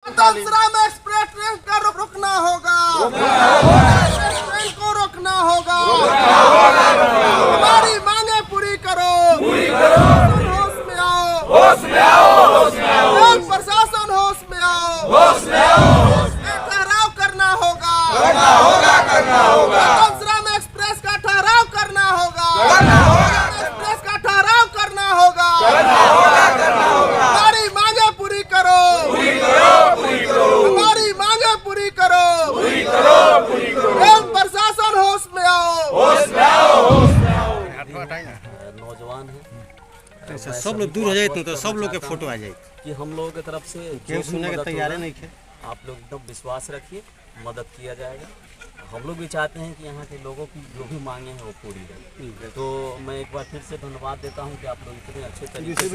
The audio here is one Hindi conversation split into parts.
एक्सप्रेस ट्रेन का रुकना होगा, ट्रेन को रोकना होगा, हमारी मांगे पूरी करो, होश में आओ, प्रशासन होश में आओ, ठहराव करना होगा, एक्सप्रेस का ठहराव करना होगा, एक्सप्रेस का ठहराव करना होगा, हमारी मांगे पूरी करो, हमारी मांगे पूरी करो, प्रशासन होश में आओ, नौजवान है अच्छा, सब लोग दूर हो जाए तो सब लोग के फोटो आ जाए कि हम लोगों की तरफ से क्यों सुनने के तैयार नहीं थे। आप लोग एकदम विश्वास रखिए, मदद किया जाएगा। हम लोग भी चाहते हैं कि यहाँ के लोगों की जो भी मांगे हैं वो पूरी रहे। तो मैं एक बार फिर से धन्यवाद देता हूँ कि आप लोग इतने अच्छे तरीके से।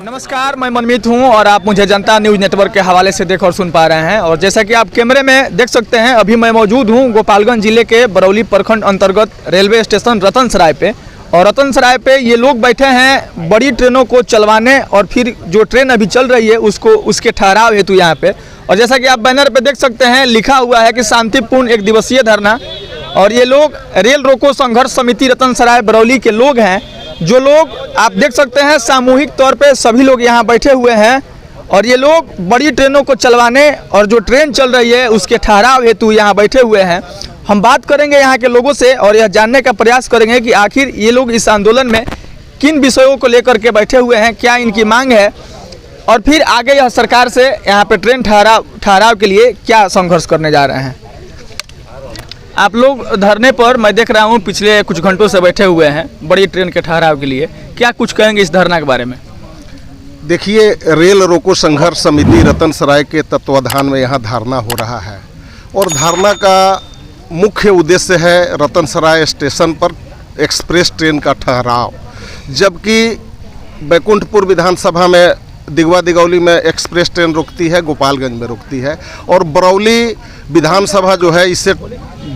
नमस्कार, मैं मनमीत हूं और आप मुझे जनता न्यूज़ नेटवर्क के हवाले से देख और सुन पा रहे हैं। और जैसा कि आप कैमरे में देख सकते हैं, अभी मैं मौजूद हूं गोपालगंज जिले के बरौली प्रखंड अंतर्गत रेलवे स्टेशन रतन सराय पे। और रतन सराय पे ये लोग बैठे हैं बड़ी ट्रेनों को चलवाने और फिर जो ट्रेन अभी चल रही है उसके ठहराव हेतु यहाँ पे। और जैसा कि आप बैनर पे देख सकते हैं, लिखा हुआ है कि शांतिपूर्ण 1 दिवसीय धरना। और ये लोग रेल रोको संघर्ष समिति रतन सराय बरौली के लोग हैं। जो लोग आप देख सकते हैं सामूहिक तौर पे सभी लोग यहाँ बैठे हुए हैं और ये लोग बड़ी ट्रेनों को चलवाने और जो ट्रेन चल रही है उसके ठहराव हेतु यहाँ बैठे हुए हैं। हम बात करेंगे यहाँ के लोगों से और यह जानने का प्रयास करेंगे कि आखिर ये लोग इस आंदोलन में किन विषयों को लेकर के बैठे हुए हैं, क्या इनकी मांग है और फिर आगे यह सरकार से यहाँ पे ट्रेन ठहराव के लिए क्या संघर्ष करने जा रहे हैं। आप लोग धरने पर मैं देख रहा हूँ पिछले कुछ घंटों से बैठे हुए हैं बड़ी ट्रेन के ठहराव के लिए, क्या कुछ कहेंगे इस धरना के बारे में? देखिए, रेल रोको संघर्ष समिति रतन सराय के तत्वाधान में यहाँ धरना हो रहा है और धरना का मुख्य उद्देश्य है रतन सराय स्टेशन पर एक्सप्रेस ट्रेन का ठहराव। जबकि बैकुंठपुर विधानसभा में दिगवा दिगौली में एक्सप्रेस ट्रेन रुकती है, गोपालगंज में रुकती है और बरौली विधानसभा जो है इससे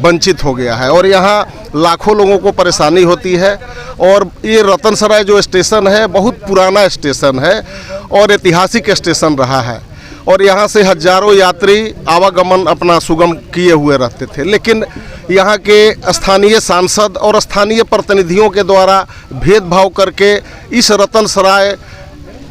वंचित हो गया है और यहाँ लाखों लोगों को परेशानी होती है। और ये रतन सराय जो स्टेशन है बहुत पुराना स्टेशन है और ऐतिहासिक स्टेशन रहा है और यहाँ से हजारों यात्री आवागमन अपना सुगम किए हुए रहते थे। लेकिन यहाँ के स्थानीय सांसद और स्थानीय प्रतिनिधियों के द्वारा भेदभाव करके इस रतन सराय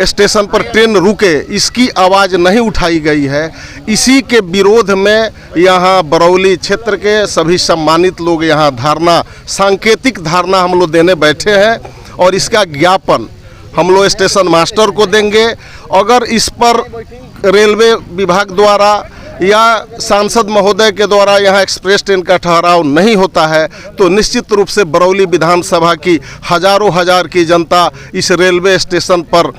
स्टेशन पर ट्रेन रुके इसकी आवाज़ नहीं उठाई गई है। इसी के विरोध में यहाँ बरौली क्षेत्र के सभी सम्मानित लोग यहाँ धारणा, सांकेतिक धारणा हम लोग देने बैठे हैं और इसका ज्ञापन हम लोग स्टेशन मास्टर को देंगे। अगर इस पर रेलवे विभाग द्वारा या सांसद महोदय के द्वारा यहाँ एक्सप्रेस ट्रेन का ठहराव नहीं होता है तो निश्चित रूप से बरौली विधानसभा की हजारों हजार की जनता इस रेलवे स्टेशन पर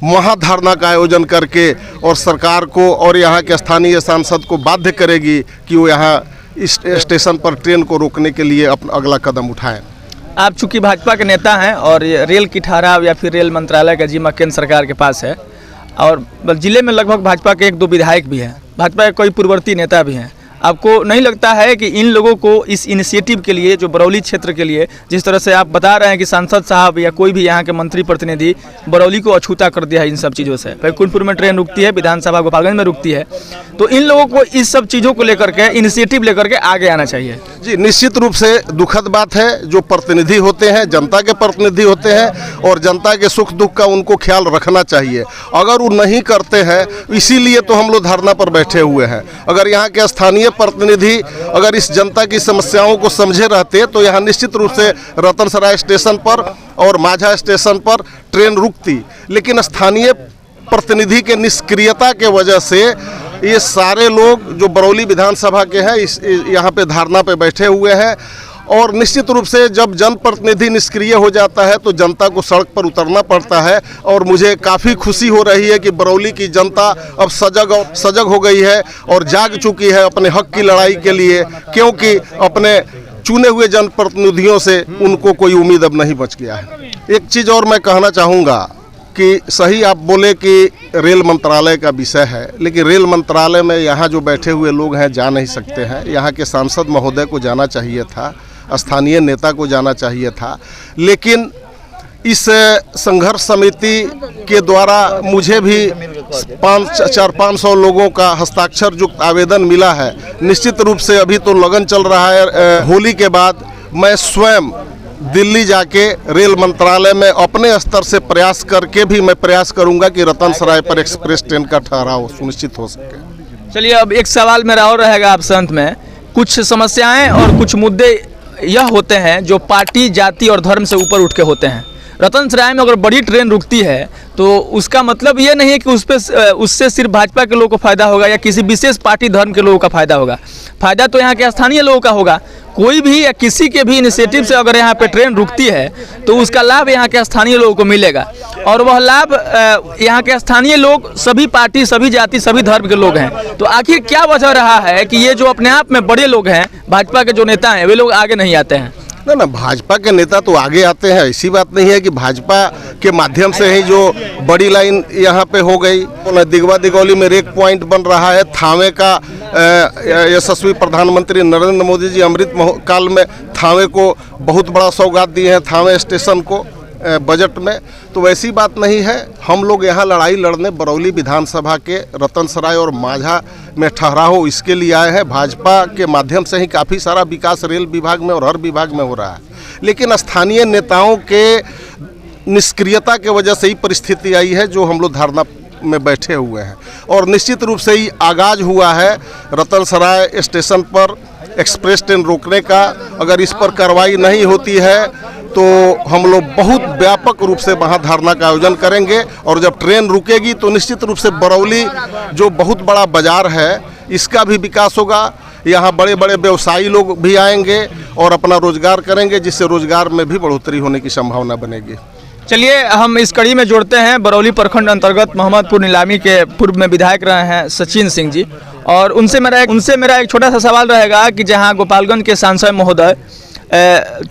महाधरना का आयोजन करके और सरकार को और यहाँ के स्थानीय सांसद को बाध्य करेगी कि वो यहाँ इस स्टेशन पर ट्रेन को रोकने के लिए अपना अगला कदम उठाएं। आप चूँकि भाजपा के नेता हैं और रेल की ठहराव या फिर रेल मंत्रालय का जिम्मा केंद्र सरकार के पास है और जिले में लगभग भाजपा के 1-2 विधायक भी हैं, भाजपा के कई पूर्ववर्ती नेता भी हैं। आपको नहीं लगता है कि इन लोगों को इस इनिशिएटिव के लिए, जो बरौली क्षेत्र के लिए, जिस तरह से आप बता रहे हैं कि सांसद साहब या कोई भी यहाँ के मंत्री प्रतिनिधि बरौली को अछूता कर दिया है इन सब चीज़ों से, बैकुंठपुर में ट्रेन रुकती है, विधानसभा गोपालगंज में रुकती है, तो इन लोगों को इस सब चीज़ों को लेकर के इनिशिएटिव लेकर के आगे आना चाहिए। जी, निश्चित रूप से दुखद बात है। जो प्रतिनिधि होते हैं जनता के प्रतिनिधि होते हैं और जनता के सुख दुख का उनको ख्याल रखना चाहिए। अगर वो नहीं करते हैं, इसीलिए तो हम लोग धरना पर बैठे हुए हैं। अगर यहाँ के स्थानीय प्रतिनिधि अगर इस जनता की समस्याओं को समझे रहते तो यहाँ निश्चित रूप से रतन सराय स्टेशन पर और माझा स्टेशन पर ट्रेन रुकती। लेकिन स्थानीय प्रतिनिधि के निष्क्रियता के वजह से ये सारे लोग जो बरौली विधानसभा के हैं इस यहाँ पे धरना पे बैठे हुए हैं। और निश्चित रूप से जब जनप्रतिनिधि निष्क्रिय हो जाता है तो जनता को सड़क पर उतरना पड़ता है। और मुझे काफ़ी खुशी हो रही है कि बरौली की जनता अब सजग हो गई है और जाग चुकी है अपने हक की लड़ाई के लिए, क्योंकि अपने चुने हुए जनप्रतिनिधियों से उनको कोई उम्मीद अब नहीं बच गया है। एक चीज़ और मैं कहना चाहूँगा कि सही आप बोले कि रेल मंत्रालय का विषय है, लेकिन रेल मंत्रालय में यहाँ जो बैठे हुए लोग हैं जा नहीं सकते हैं। यहाँ के सांसद महोदय को जाना चाहिए था, स्थानीय नेता को जाना चाहिए था। लेकिन इस संघर्ष समिति के द्वारा मुझे भी 400-500 लोगों का हस्ताक्षर युक्त आवेदन मिला है। निश्चित रूप से अभी तो लगन चल रहा है। होली के बाद मैं स्वयं दिल्ली जाके रेल मंत्रालय में अपने स्तर से प्रयास करके भी मैं प्रयास करूंगा कि रतन सराय पर एक्सप्रेस ट्रेन का ठहराव सुनिश्चित हो सके। चलिए, अब एक सवाल मेरा और रहेगा आपसे अंत में। कुछ समस्याएं और कुछ मुद्दे यह होते हैं जो पार्टी, जाति और धर्म से ऊपर उठ के होते हैं। रतनसराय में अगर बड़ी ट्रेन रुकती है तो उसका मतलब ये नहीं है कि उससे सिर्फ भाजपा के लोगों को फायदा होगा या किसी विशेष पार्टी धर्म के लोगों का फायदा होगा। फायदा तो यहाँ के स्थानीय लोगों का होगा। कोई भी या किसी के भी इनिशिएटिव से अगर यहाँ पे ट्रेन रुकती है तो उसका लाभ यहाँ के स्थानीय लोगों को मिलेगा, और वह लाभ यहाँ के स्थानीय लोग सभी पार्टी, सभी जाति, सभी धर्म के लोग हैं। तो आखिर क्या वजह रहा है कि ये जो अपने आप में बड़े लोग हैं, भाजपा के जो नेता हैं, वे लोग आगे नहीं आते हैं? ना, भाजपा के नेता तो आगे आते हैं, ऐसी बात नहीं है कि भाजपा के माध्यम से ही जो बड़ी लाइन यहाँ पे हो गई। दिगवा दिगौली में रेक पॉइंट बन रहा है। थावे का यशस्वी प्रधानमंत्री नरेंद्र मोदी जी अमृत काल में थावे को बहुत बड़ा सौगात दिए हैं, थावे स्टेशन को बजट में। तो वैसी बात नहीं है। हम लोग यहाँ लड़ाई लड़ने बरौली विधानसभा के रतनसराय और माझा में ठहराव हो, इसके लिए आए हैं। भाजपा के माध्यम से ही काफ़ी सारा विकास रेल विभाग में और हर विभाग में हो रहा है, लेकिन स्थानीय नेताओं के निष्क्रियता के वजह से ही परिस्थिति आई है जो हम लोग धरना में बैठे हुए हैं। और निश्चित रूप से ही आगाज हुआ है रतनसराय स्टेशन पर एक्सप्रेस ट्रेन रोकने का। अगर इस पर कार्रवाई नहीं होती है तो हम लोग बहुत व्यापक रूप से वहाँ धरना का आयोजन करेंगे। और जब ट्रेन रुकेगी तो निश्चित रूप से बरौली जो बहुत बड़ा बाजार है इसका भी विकास होगा। यहाँ बड़े बड़े व्यवसायी लोग भी आएंगे और अपना रोजगार करेंगे, जिससे रोजगार में भी बढ़ोतरी होने की संभावना बनेगी। चलिए, हम इस कड़ी में जोड़ते हैं बरौली प्रखंड अंतर्गत मोहम्मदपुर नीलामी के पूर्व में विधायक रहे हैं सचिन सिंह जी, और उनसे मेरा एक छोटा सा सवाल रहेगा कि जहां गोपालगंज के सांसद महोदय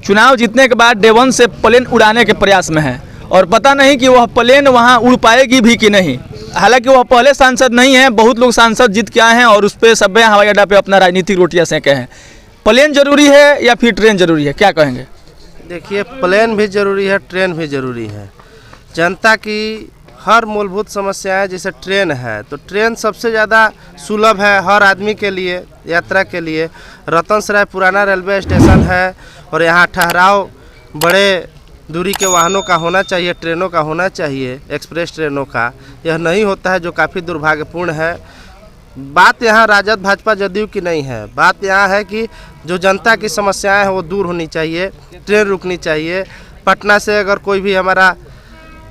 चुनाव जीतने के बाद डे 1 से प्लेन उड़ाने के प्रयास में हैं, और पता नहीं कि वह प्लेन वहां उड़ पाएगी भी कि नहीं। हालांकि वह पहले सांसद नहीं हैं, बहुत लोग सांसद जीत के आए हैं और उस पर सब्बे हवाई अड्डा पे अपना राजनीतिक रोटियां सेके हैं। प्लेन जरूरी है या फिर ट्रेन जरूरी है, क्या कहेंगे? देखिए, प्लेन भी ज़रूरी है, ट्रेन भी ज़रूरी है। जनता की हर मूलभूत समस्याएं, जैसे ट्रेन है तो ट्रेन सबसे ज़्यादा सुलभ है हर आदमी के लिए, यात्रा के लिए। रतनसराय पुराना रेलवे स्टेशन है और यहाँ ठहराव बड़े दूरी के वाहनों का होना चाहिए, ट्रेनों का होना चाहिए, एक्सप्रेस ट्रेनों का। यह नहीं होता है जो काफ़ी दुर्भाग्यपूर्ण है। बात यहाँ राजद भाजपा जदयू की नहीं है, बात यहाँ है कि जो जनता की समस्याएं हैं वो दूर होनी चाहिए, ट्रेन रुकनी चाहिए। पटना से अगर कोई भी हमारा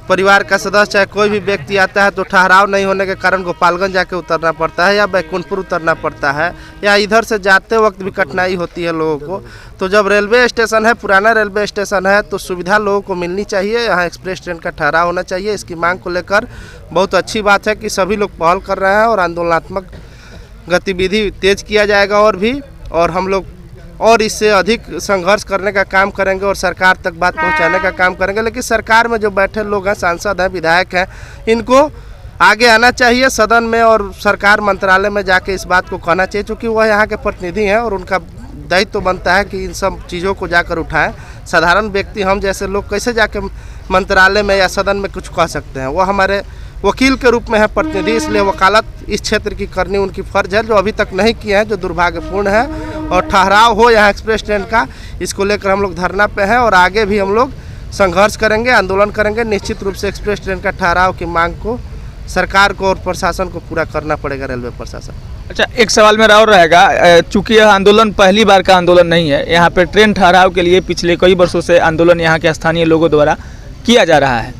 परिवार का सदस्य चाहे कोई भी व्यक्ति आता है तो ठहराव नहीं होने के कारण गोपालगंज जाके उतरना पड़ता है या बैकुंठपुर उतरना पड़ता है, या इधर से जाते वक्त भी कठिनाई होती है लोगों को। तो जब रेलवे स्टेशन है, पुराना रेलवे स्टेशन है, तो सुविधा लोगों को मिलनी चाहिए। यहाँ एक्सप्रेस ट्रेन का ठहराव होना चाहिए। इसकी मांग को लेकर बहुत अच्छी बात है कि सभी लोग पहल कर रहे हैं और आंदोलनात्मक गतिविधि तेज किया जाएगा और हम लोग और इससे अधिक संघर्ष करने का काम करेंगे और सरकार तक बात पहुंचाने का काम करेंगे। लेकिन सरकार में जो बैठे लोग हैं, सांसद हैं, विधायक हैं, इनको आगे आना चाहिए सदन में और सरकार मंत्रालय में जाके इस बात को कहना चाहिए, क्योंकि वह यहाँ के प्रतिनिधि हैं और उनका दायित्व तो बनता है कि इन सब चीज़ों को जाकर उठाएं। साधारण व्यक्ति हम जैसे लोग कैसे जाके मंत्रालय में या सदन में कुछ कह सकते हैं? वो हमारे वकील के रूप में है प्रतिनिधि, इसलिए वकालत इस क्षेत्र की करनी उनकी फर्ज है, जो अभी तक नहीं किए हैं, जो दुर्भाग्यपूर्ण है। और ठहराव हो यहाँ एक्सप्रेस ट्रेन का, इसको लेकर हम लोग धरना पे हैं और आगे भी हम लोग संघर्ष करेंगे, आंदोलन करेंगे। निश्चित रूप से एक्सप्रेस ट्रेन का ठहराव की मांग को सरकार को और प्रशासन को पूरा करना पड़ेगा, रेलवे प्रशासन। अच्छा, एक सवाल मेरा और रहेगा। चूँकि यह आंदोलन पहली बार का आंदोलन नहीं है, यहाँ पे ट्रेन ठहराव के लिए पिछले कई वर्षों से आंदोलन यहाँ के स्थानीय लोगों द्वारा किया जा रहा है।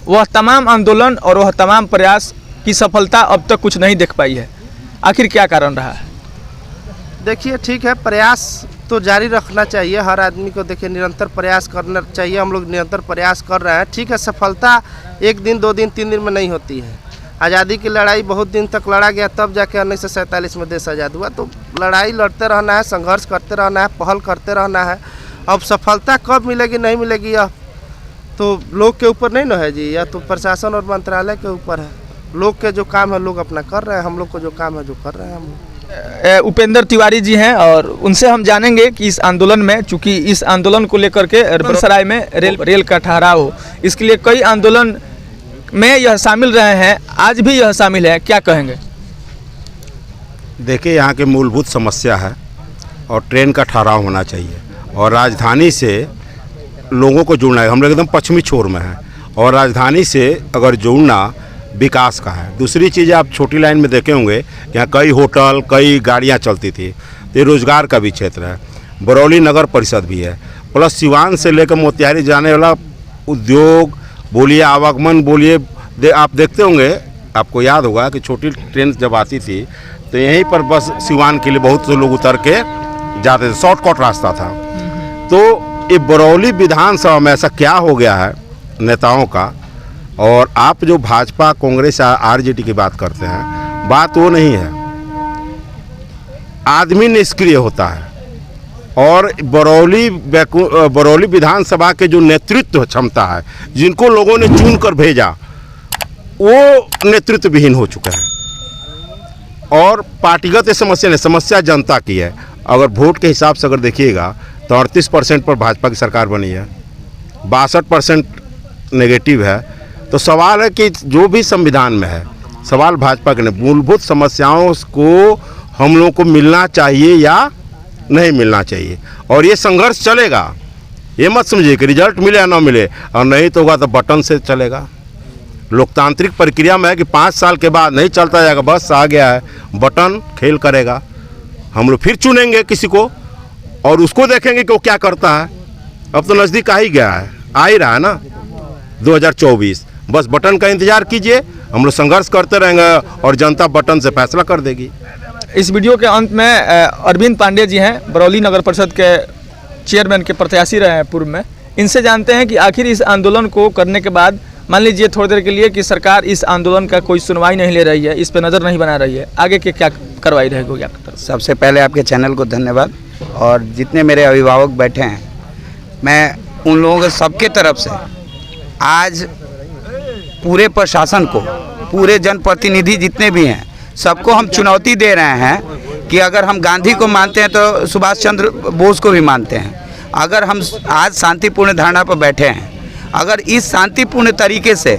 वह तमाम आंदोलन और वह तमाम प्रयास की सफलता अब तक कुछ नहीं देख पाई है। आखिर क्या कारण रहा है? देखिए, ठीक है, प्रयास तो जारी रखना चाहिए हर आदमी को। देखिए, निरंतर प्रयास करना चाहिए। हम लोग निरंतर प्रयास कर रहे हैं। ठीक है, सफलता 1 दिन 2 दिन 3 दिन में नहीं होती है। आज़ादी की लड़ाई बहुत दिन तक लड़ा गया, तब जाके 1947 में देश आज़ाद हुआ। तो लड़ाई लड़ते रहना है, संघर्ष करते रहना है, पहल करते रहना है। अब सफलता कब मिलेगी नहीं मिलेगी यह तो लोग के ऊपर नहीं ना है जी, या तो प्रशासन और मंत्रालय के ऊपर है। लोग के जो काम है लोग अपना कर रहे हैं, हम लोग को जो काम है जो कर रहे हैं हम लोग। उपेंद्र तिवारी जी हैं और उनसे हम जानेंगे कि इस आंदोलन में, चूंकि इस आंदोलन को लेकर के रतनसराय में रेल का ठहराव हो, इसके लिए कई आंदोलन में यह शामिल रहे हैं, आज भी यह शामिल है, क्या कहेंगे? देखिए, यहाँ की मूलभूत समस्या है और ट्रेन का ठहराव होना चाहिए और राजधानी से लोगों को जुड़ना है। हम लोग एकदम पश्चिमी छोर में हैं और राजधानी से अगर जुड़ना विकास का है। दूसरी चीज़, आप छोटी लाइन में देखे होंगे कि यहाँ कई होटल, कई गाड़ियाँ चलती थी, तो ये रोज़गार का भी क्षेत्र है। बरौली नगर परिषद भी है, प्लस सिवान से लेकर मोतिहारी जाने वाला उद्योग बोलिए, आवागमन बोलिए, आप देखते होंगे, आपको याद होगा कि छोटी ट्रेन जब आती थी तो यहीं पर बस सिवान के लिए बहुत से लोग उतर के जाते थे, शॉर्टकट रास्ता था। तो ये बरौली विधानसभा में ऐसा क्या हो गया है नेताओं का, और आप जो भाजपा, कांग्रेस, आरजेडी की बात करते हैं, बात वो नहीं है। आदमी निष्क्रिय होता है और बरौली विधानसभा के जो नेतृत्व क्षमता है, जिनको लोगों ने चुन कर भेजा, वो नेतृत्व विहीन हो चुके हैं और पार्टीगत ये समस्या नहीं, समस्या जनता की है। अगर वोट के हिसाब से अगर देखिएगा तो 38% पर भाजपा की सरकार बनी है, 62% नेगेटिव है। तो सवाल है कि जो भी संविधान में है, सवाल भाजपा के नहीं, मूलभूत समस्याओं को हम लोगों को मिलना चाहिए या नहीं मिलना चाहिए, और ये संघर्ष चलेगा। ये मत समझिए कि रिजल्ट मिले या ना मिले, और नहीं तो होगा तो बटन से चलेगा। लोकतांत्रिक प्रक्रिया में है कि 5 साल के बाद नहीं चलता जाएगा, बस आ गया है, बटन खेल करेगा। हम लोग फिर चुनेंगे किसी को और उसको देखेंगे कि वो क्या करता है। अब तो नज़दीक आ ही गया है, आ ही रहा है ना 2024, बस बटन का इंतज़ार कीजिए। हम लोग संघर्ष करते रहेंगे और जनता बटन से फैसला कर देगी। इस वीडियो के अंत में अरविंद पांडे जी हैं, बरौली नगर परिषद के चेयरमैन के प्रत्याशी रहे हैं पूर्व में। इनसे जानते हैं कि आखिर इस आंदोलन को करने के बाद, मान लीजिए थोड़ी देर के लिए कि सरकार इस आंदोलन का कोई सुनवाई नहीं ले रही है, इस पर नज़र नहीं बना रही है, आगे के क्या कार्रवाई रहेगी आपकी तरफ? सबसे पहले आपके चैनल को धन्यवाद, और जितने मेरे अभिभावक बैठे हैं, मैं उन लोगों के सबके तरफ से आज पूरे प्रशासन को, पूरे जनप्रतिनिधि जितने भी हैं, सबको हम चुनौती दे रहे हैं कि अगर हम गांधी को मानते हैं तो सुभाष चंद्र बोस को भी मानते हैं। अगर हम आज शांतिपूर्ण धरना पर बैठे हैं, अगर इस शांतिपूर्ण तरीके से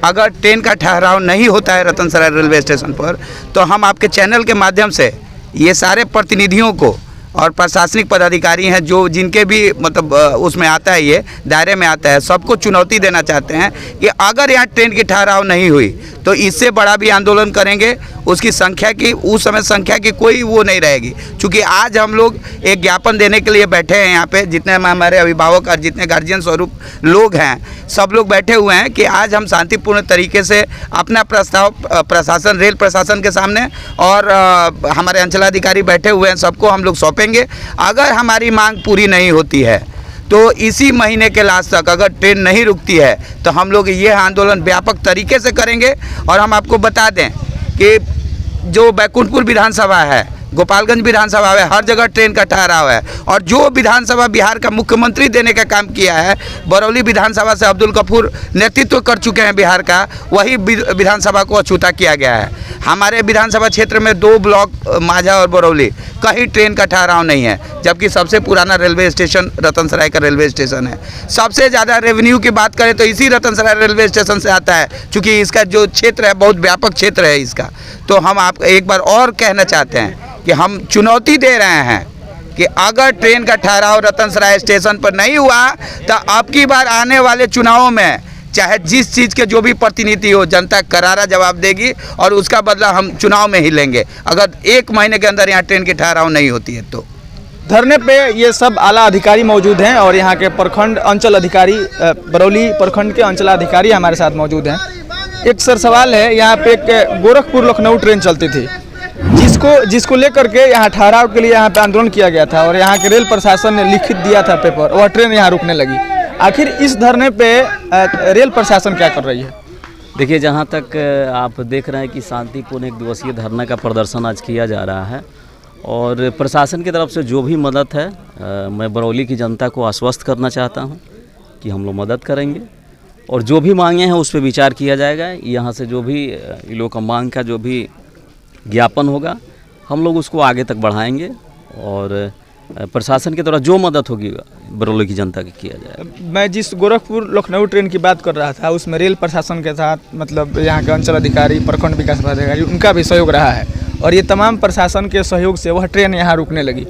अगर ट्रेन का ठहराव नहीं होता है रतनसराय रेलवे स्टेशन पर, तो हम आपके चैनल के माध्यम से ये सारे प्रतिनिधियों को और प्रशासनिक पदाधिकारी हैं जो जिनके भी मतलब उसमें आता है, ये दायरे में आता है, सबको चुनौती देना चाहते हैं कि अगर यहाँ ट्रेन की ठहराव नहीं हुई तो इससे बड़ा भी आंदोलन करेंगे। उसकी संख्या की, उस समय संख्या की कोई वो नहीं रहेगी, क्योंकि आज हम लोग एक ज्ञापन देने के लिए बैठे हैं यहाँ पे, जितने हमारे अभिभावक और जितने गार्जियन स्वरूप लोग हैं, सब लोग बैठे हुए हैं कि आज हम शांतिपूर्ण तरीके से अपना प्रस्ताव प्रशासन, रेल प्रशासन के सामने और हमारे अंचलाधिकारी बैठे हुए हैं, सबको हम लोग सौंपेंगे। अगर हमारी मांग पूरी नहीं होती है तो इसी महीने के लास्ट तक अगर ट्रेन नहीं रुकती है तो हम लोग ये आंदोलन व्यापक तरीके से करेंगे। और हम आपको बता दें कि जो बैकुंठपुर विधानसभा है, गोपालगंज विधानसभा है, हर जगह ट्रेन का ठहराव है, और जो विधानसभा बिहार का मुख्यमंत्री देने का काम किया है, बरौली विधानसभा से अब्दुल गफूर नेतृत्व कर चुके हैं बिहार का, वही विधानसभा को अछूता किया गया है। हमारे विधानसभा क्षेत्र में 2 ब्लॉक माझा और बरौली, कहीं ट्रेन का ठहराव नहीं है, जबकि सबसे पुराना रेलवे स्टेशन रतनसराय का रेलवे स्टेशन है। सबसे ज़्यादा रेवेन्यू की बात करें तो इसी रतनसराय रेलवे स्टेशन से आता है, क्योंकि इसका जो क्षेत्र है बहुत व्यापक क्षेत्र है इसका। तो हम आप एक बार और कहना चाहते हैं कि हम चुनौती दे रहे हैं कि अगर ट्रेन का ठहराव रतनसराय स्टेशन पर नहीं हुआ तो अब की बार आने वाले चुनावों में चाहे जिस चीज़ के जो भी प्रतिनिधि हो, जनता करारा जवाब देगी और उसका बदला हम चुनाव में ही लेंगे, अगर 1 महीने के अंदर यहाँ ट्रेन की ठहराव नहीं होती है तो। धरने पे ये सब आला अधिकारी मौजूद हैं और यहाँ के प्रखंड अंचल अधिकारी, बरौली प्रखंड के अंचलाधिकारी हमारे साथ मौजूद हैं। एक सर सवाल है, यहाँ पे एक गोरखपुर लखनऊ ट्रेन चलती थी, जिसको लेकर के यहाँ ठहराव के लिए यहाँ पे आंदोलन किया गया था और यहाँ के रेल प्रशासन ने लिखित दिया था पेपर, वह ट्रेन यहाँ रुकने लगी। आखिर इस धरने पे रेल प्रशासन क्या कर रही है? देखिए, जहाँ तक आप देख रहे हैं कि शांतिपूर्ण 1 दिवसीय धरना का प्रदर्शन आज किया जा रहा है और प्रशासन की तरफ से जो भी मदद है, मैं बरौली की जनता को आश्वस्त करना चाहता हूँ कि हम लोग मदद करेंगे और जो भी मांगे हैं उस पर विचार किया जाएगा। यहाँ से जो भी इन लोगों का मांग का जो भी ज्ञापन होगा, हम लोग उसको आगे तक बढ़ाएंगे और प्रशासन की तरफ जो मदद होगी बरौली की जनता की किया जाए। मैं जिस गोरखपुर लखनऊ ट्रेन की बात कर रहा था उसमें रेल प्रशासन के साथ मतलब यहाँ के अंचल अधिकारी, प्रखंड विकास पदाधिकारी, उनका भी सहयोग रहा है और ये तमाम प्रशासन के सहयोग से वह ट्रेन यहाँ रुकने लगी।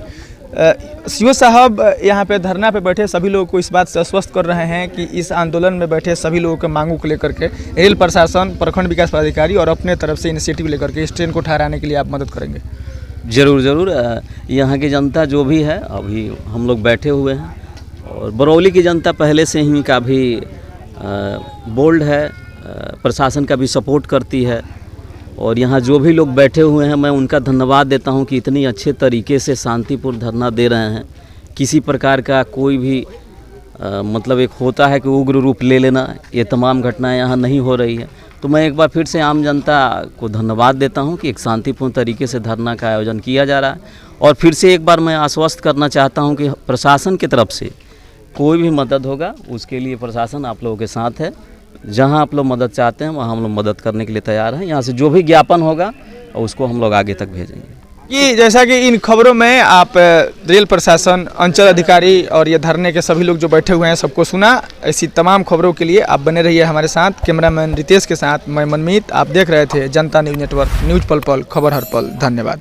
सीओ साहब यहाँ पे धरना पे बैठे सभी लोगों को इस बात से आश्वस्त कर रहे हैं कि इस आंदोलन में बैठे सभी लोगों के मांगों को लेकर के रेल प्रशासन, प्रखंड विकास पदाधिकारी और अपने तरफ से इनिशिएटिव लेकर के इस ट्रेन को ठहराने के लिए आप मदद करेंगे। ज़रूर ज़रूर। यहाँ की जनता जो भी है, अभी हम लोग बैठे हुए हैं और बरौली की जनता पहले से ही काफ़ी बोल्ड है, प्रशासन का भी सपोर्ट करती है और यहाँ जो भी लोग बैठे हुए हैं मैं उनका धन्यवाद देता हूँ कि इतनी अच्छे तरीके से शांतिपूर्ण धरना दे रहे हैं। किसी प्रकार का कोई भी मतलब एक होता है कि उग्र रूप ले लेना, ये तमाम घटनाएं यहाँ नहीं हो रही है। तो मैं एक बार फिर से आम जनता को धन्यवाद देता हूँ कि एक शांतिपूर्ण तरीके से धरना का आयोजन किया जा रहा है और फिर से एक बार मैं आश्वस्त करना चाहता हूँ कि प्रशासन की तरफ से कोई भी मदद होगा उसके लिए प्रशासन आप लोगों के साथ है। जहाँ आप लोग मदद चाहते हैं वहाँ हम लोग मदद करने के लिए तैयार हैं। यहाँ से जो भी ज्ञापन होगा उसको हम लोग आगे तक भेजेंगे। कि जैसा कि इन खबरों में आप रेल प्रशासन, अंचल अधिकारी और ये धरने के सभी लोग जो बैठे हुए हैं सबको सुना। ऐसी तमाम खबरों के लिए आप बने रहिए हमारे साथ। कैमरामैन रितेश के साथ मैं मनमीत। आप देख रहे थे जनता न्यूज़ नेटवर्क, न्यूज़ पल पल, खबर हर पल। धन्यवाद।